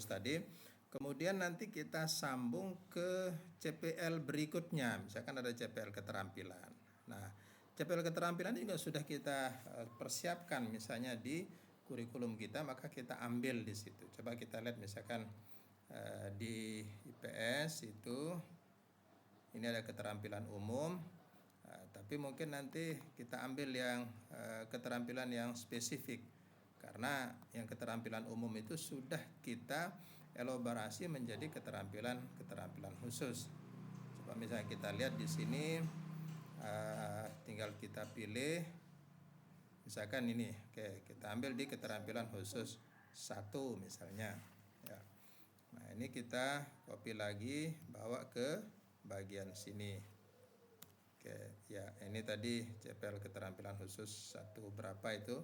tadi. Kemudian nanti kita sambung ke CPL berikutnya, misalkan ada CPL keterampilan. Nah, CPL keterampilan ini juga sudah kita persiapkan misalnya di kurikulum kita, maka kita ambil di situ. Coba kita lihat misalkan di IPS itu ini ada keterampilan umum, tapi mungkin nanti kita ambil yang keterampilan yang spesifik, karena yang keterampilan umum itu sudah kita elaborasi menjadi keterampilan khusus. Coba misalnya kita lihat di sini, tinggal kita pilih misalkan ini, oke, kita ambil di keterampilan khusus 1 misalnya ya. Nah, ini kita copy lagi, bawa ke bagian sini. Oke, ya, ini tadi CPL keterampilan khusus 1 berapa itu?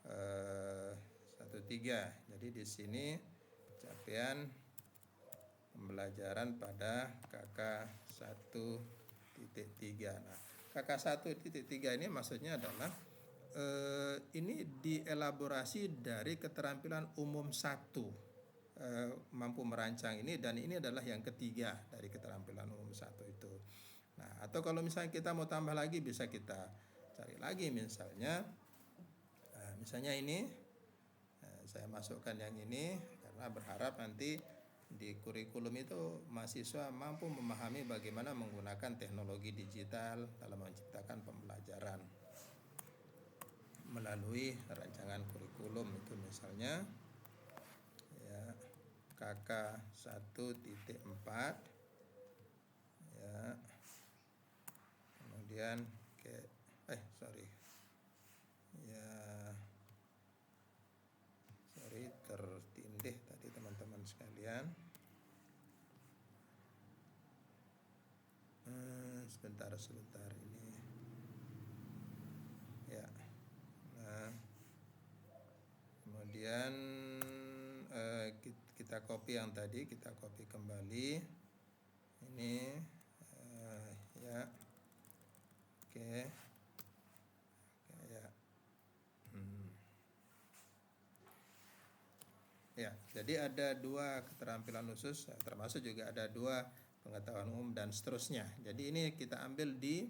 13. Jadi di sini capaian pembelajaran pada KK 1.3. Nah, KK 1.3 ini maksudnya adalah ini dielaborasi dari keterampilan umum 1, mampu merancang ini, dan ini adalah yang ketiga dari keterampilan umum 1 itu. Nah, atau kalau misalnya kita mau tambah lagi, bisa kita cari lagi misalnya ini saya masukkan yang ini karena berharap nanti di kurikulum itu mahasiswa mampu memahami bagaimana menggunakan teknologi digital dalam menciptakan pembelajaran melalui rancangan kurikulum itu, misalnya ya KK 1.4 ya. Kemudian tertindih tadi teman-teman sekalian. Sebentar ini ya. Nah, kemudian kita copy yang tadi, kita copy kembali ini ya. Oke ya. Ya, jadi ada 2 keterampilan khusus, termasuk juga ada 2 pengetahuan umum dan seterusnya. Jadi ini kita ambil di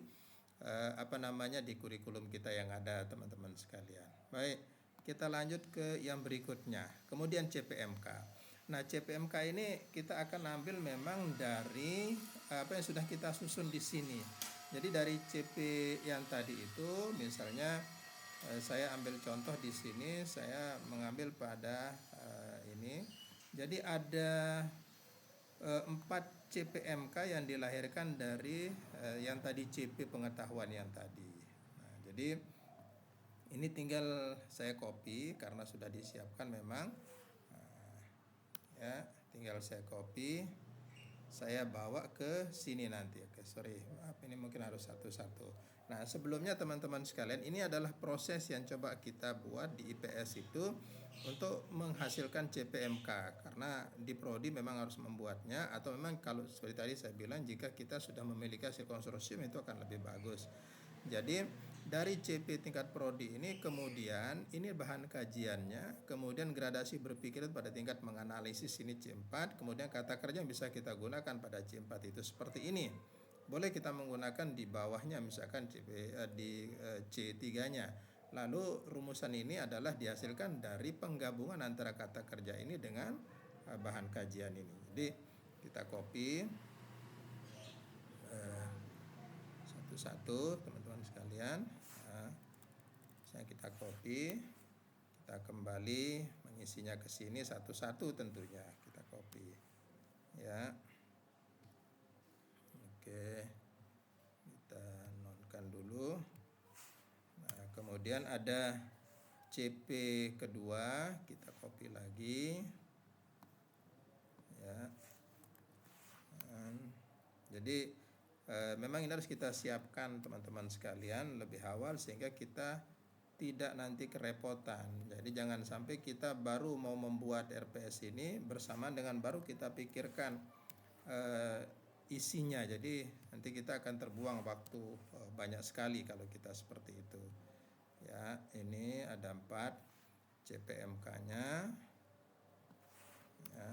di kurikulum kita yang ada, teman-teman sekalian. Baik, kita lanjut ke yang berikutnya. Kemudian CPMK. Nah, CPMK ini kita akan ambil memang dari apa yang sudah kita susun di sini. Jadi dari CP yang tadi itu, misalnya saya ambil contoh di sini, saya mengambil pada ini. Jadi ada 4 CPMK yang dilahirkan dari yang tadi CP pengetahuan yang tadi. Nah, jadi ini tinggal saya copy karena sudah disiapkan memang. Ya, tinggal saya copy, saya bawa ke sini nanti. Oke, maaf, ini mungkin harus satu-satu. Nah, sebelumnya teman-teman sekalian, ini adalah proses yang coba kita buat di IPS itu untuk menghasilkan CPMK, karena di prodi memang harus membuatnya, atau memang kalau seperti tadi saya bilang, jika kita sudah memiliki hasil konsorsium itu akan lebih bagus. Jadi dari CP tingkat prodi ini, kemudian ini bahan kajiannya, kemudian gradasi berpikir pada tingkat menganalisis ini C4, kemudian kata kerja yang bisa kita gunakan pada C4 itu seperti ini. Boleh kita menggunakan di bawahnya misalkan di C3-nya. Lalu rumusan ini adalah dihasilkan dari penggabungan antara kata kerja ini dengan bahan kajian ini. Jadi kita copy satu-satu teman-teman sekalian. Nah, kita copy, kita kembali mengisinya ke sini satu-satu, tentunya kita copy ya. Oke, kita nonkan dulu. Nah, kemudian ada CP kedua, kita copy lagi ya. Jadi memang ini harus kita siapkan teman-teman sekalian lebih awal sehingga kita tidak nanti kerepotan. Jadi jangan sampai kita baru mau membuat RPS ini bersamaan dengan baru kita pikirkan isinya. Jadi nanti kita akan terbuang waktu banyak sekali kalau kita seperti itu. Ya, ini ada 4 CPMK-nya. Ya.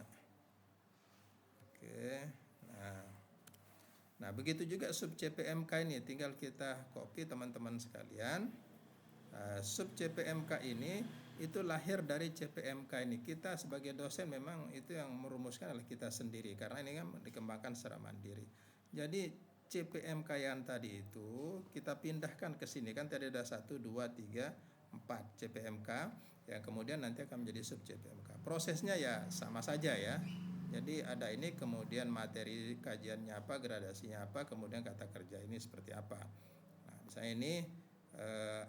begitu juga sub CPMK ini, tinggal kita copy teman-teman sekalian. Sub CPMK ini itu lahir dari CPMK ini. Kita sebagai dosen memang itu yang merumuskan adalah kita sendiri, karena ini kan dikembangkan secara mandiri. Jadi CPMK yang tadi itu kita pindahkan ke sini, kan tadi ada 1, 2, 3, 4 CPMK yang kemudian nanti akan menjadi sub CPMK. Prosesnya ya sama saja ya. Jadi ada ini, kemudian materi kajiannya apa, gradasinya apa, kemudian kata kerja ini seperti apa. Nah, misalnya ini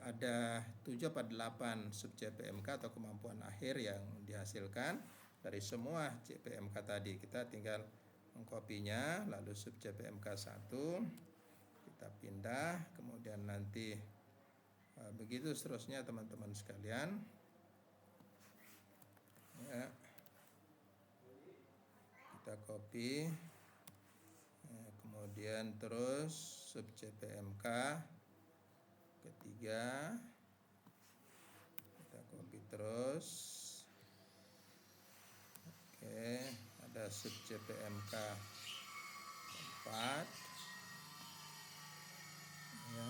ada 7 atau 8 sub CPMK atau kemampuan akhir yang dihasilkan dari semua CPMK tadi. Kita tinggal mengkopinya, lalu sub CPMK 1 kita pindah, kemudian nanti begitu seterusnya teman-teman sekalian ya. Kita copy, kemudian terus sub CPMK ketiga kita copy terus. Oke, ada sub CPMK 4 ya.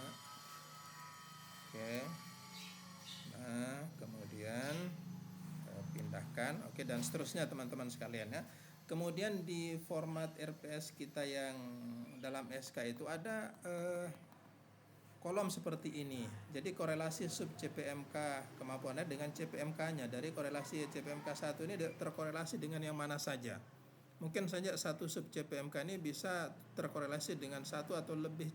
Oke, nah kemudian pindahkan, oke, dan seterusnya teman-teman sekalian ya. Kemudian di format RPS kita yang dalam SK itu ada kolom seperti ini. Jadi korelasi sub CPMK kemampuannya dengan CPMK-nya. Dari korelasi CPMK 1 ini terkorelasi dengan yang mana saja. Mungkin saja satu sub CPMK ini bisa terkorelasi dengan satu atau lebih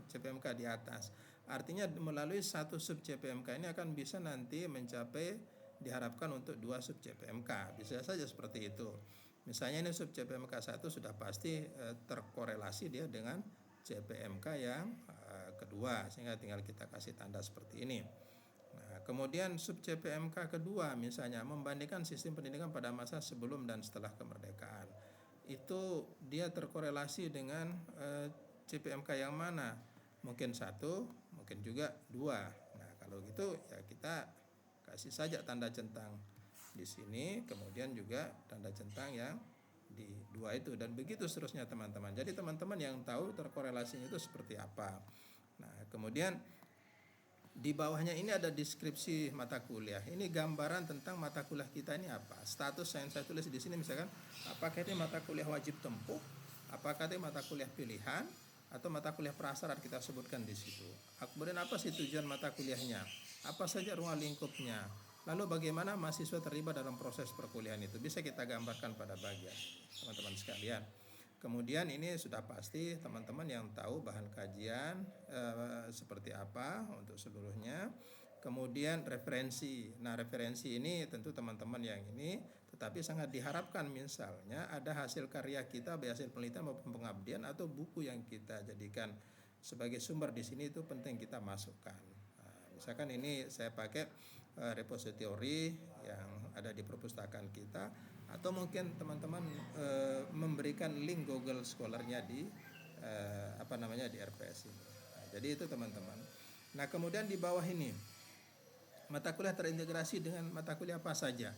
CPMK di atas. Artinya melalui satu sub CPMK ini akan bisa nanti mencapai, diharapkan untuk 2 sub CPMK. Bisa saja seperti itu. Misalnya ini sub CPMK 1 sudah pasti terkorelasi dia dengan CPMK yang kedua, sehingga tinggal kita kasih tanda seperti ini. Nah, kemudian sub CPMK kedua misalnya membandingkan sistem pendidikan pada masa sebelum dan setelah kemerdekaan. Itu dia terkorelasi dengan CPMK yang mana? Mungkin 1, mungkin juga 2. Nah, kalau gitu ya kita kasih saja tanda centang di sini, kemudian juga tanda centang yang di 2 itu, dan begitu seterusnya teman-teman. Jadi teman-teman yang tahu terkorelasinya itu seperti apa. Nah, kemudian di bawahnya ini ada deskripsi mata kuliah. Ini gambaran tentang mata kuliah kita ini apa. Status yang saya tulis di sini misalkan, apakah ini mata kuliah wajib tempuh, apakah ini mata kuliah pilihan, atau mata kuliah prasyarat kita sebutkan di situ. Kemudian apa sih tujuan mata kuliahnya? Apa saja ruang lingkupnya? Lalu bagaimana mahasiswa terlibat dalam proses perkuliahan itu? Bisa kita gambarkan pada bagian teman-teman sekalian. Kemudian ini sudah pasti teman-teman yang tahu bahan kajian seperti apa untuk seluruhnya. Kemudian referensi. Nah, referensi ini tentu teman-teman yang ini, tetapi sangat diharapkan misalnya ada hasil karya kita, baik hasil penelitian maupun pengabdian atau buku yang kita jadikan sebagai sumber di sini, itu penting kita masukkan. Nah, misalkan ini saya pakai repository yang ada di perpustakaan kita, atau mungkin teman-teman memberikan link Google Scholar-nya di di RPS ini. Nah, jadi itu teman-teman. Nah, kemudian di bawah ini mata kuliah terintegrasi dengan mata kuliah apa saja.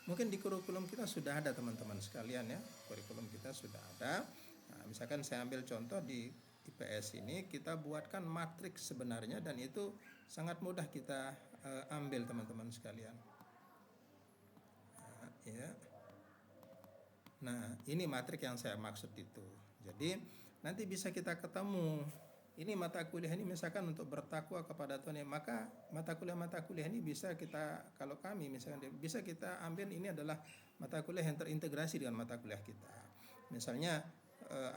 Mungkin di kurikulum kita sudah ada teman-teman sekalian ya. Kurikulum kita sudah ada. Nah, misalkan saya ambil contoh di IPS ini, kita buatkan matriks sebenarnya, dan itu sangat mudah kita ambil teman-teman sekalian. Nah, ya. Nah, ini matrik yang saya maksud itu. Jadi nanti bisa kita ketemu. Ini mata kuliah ini misalkan untuk bertakwa kepada Tuhan, maka mata kuliah ini bisa kita, kalau kami misalkan bisa kita ambil, ini adalah mata kuliah yang terintegrasi dengan mata kuliah kita. Misalnya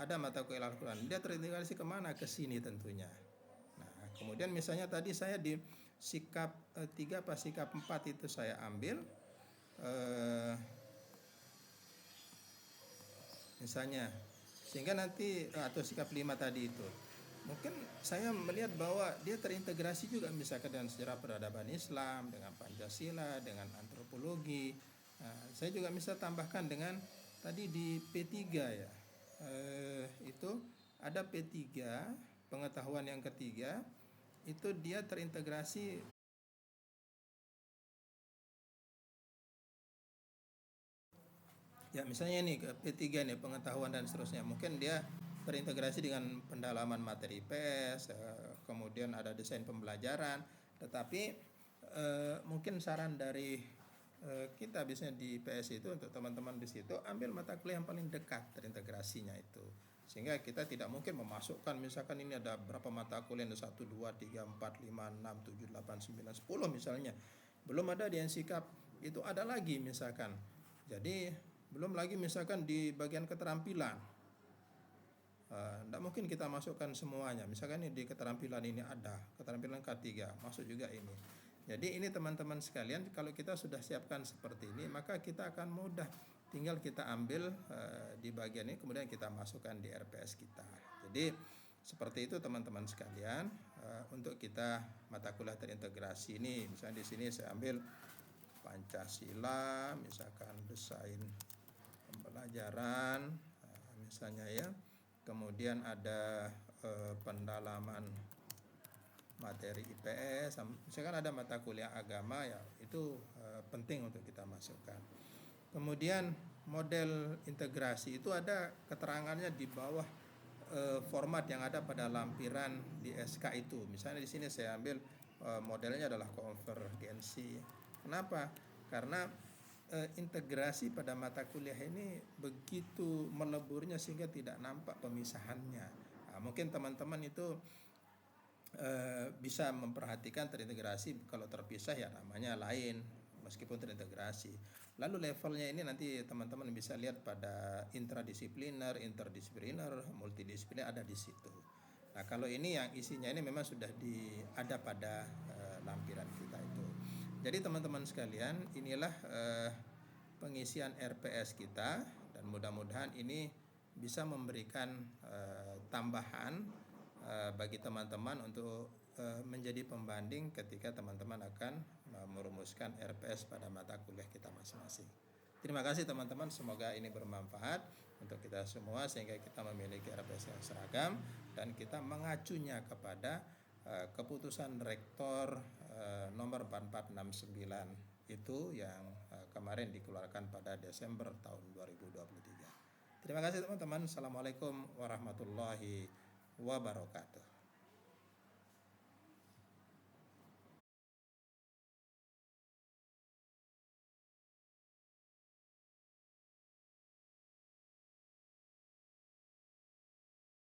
ada mata kuliah Al-Quran, dia terintegrasi kemana? Ke sini tentunya. Nah, kemudian misalnya tadi saya di sikap 3 pas sikap 4 itu saya ambil misalnya, sehingga nanti atau sikap 5 tadi itu mungkin saya melihat bahwa dia terintegrasi juga misalkan dengan sejarah peradaban Islam, dengan Pancasila, dengan antropologi. Nah, saya juga bisa tambahkan dengan tadi di P3 ya, itu ada P3 pengetahuan yang ketiga, itu dia terintegrasi. Ya, misalnya ini P3 nih, pengetahuan dan seterusnya. Mungkin dia terintegrasi dengan pendalaman materi IPS, kemudian ada desain pembelajaran. Tetapi mungkin saran dari kita biasanya di IPS itu untuk teman-teman di situ ambil mata kuliah yang paling dekat terintegrasinya itu, sehingga kita tidak mungkin memasukkan misalkan ini ada berapa mata kuliah, ada 1, 2, 3, 4, 5, 6, 7, 8, 9, 10 misalnya, belum ada di Nsikap itu ada lagi misalkan, jadi belum lagi misalkan di bagian keterampilan. Tidak mungkin kita masukkan semuanya, misalkan ini di keterampilan ini ada keterampilan K3 masuk juga ini. Jadi ini teman-teman sekalian, kalau kita sudah siapkan seperti ini, maka kita akan mudah, tinggal kita ambil di bagian ini kemudian kita masukkan di RPS kita. Jadi seperti itu teman-teman sekalian, untuk kita mata kuliah terintegrasi ini, misalnya di sini saya ambil Pancasila, misalkan desain pembelajaran, misalnya ya. Kemudian ada pendalaman materi IPS, misalkan ada mata kuliah agama ya, itu penting untuk kita masukkan. Kemudian model integrasi itu ada keterangannya di bawah format yang ada pada lampiran di SK itu. Misalnya di sini saya ambil modelnya adalah konvergensi. Kenapa? Karena integrasi pada mata kuliah ini begitu meleburnya sehingga tidak nampak pemisahannya. Nah, mungkin teman-teman itu bisa memperhatikan terintegrasi, kalau terpisah ya namanya lain meskipun terintegrasi. Lalu levelnya ini nanti teman-teman bisa lihat pada intradisipliner, interdisipliner, multidisipliner ada di situ. Nah kalau ini yang isinya ini memang sudah ada pada lampiran kita itu. Jadi teman-teman sekalian, inilah pengisian RPS kita, dan mudah-mudahan ini bisa memberikan tambahan bagi teman-teman untuk menjadi pembanding ketika teman-teman akan merumuskan RPS pada mata kuliah kita masing-masing. Terima kasih teman-teman, semoga ini bermanfaat untuk kita semua sehingga kita memiliki RPS yang seragam dan kita mengacunya kepada keputusan Rektor nomor 4469 itu yang kemarin dikeluarkan pada Desember tahun 2023. Terima kasih teman-teman. Assalamualaikum warahmatullahi wabarakatuh.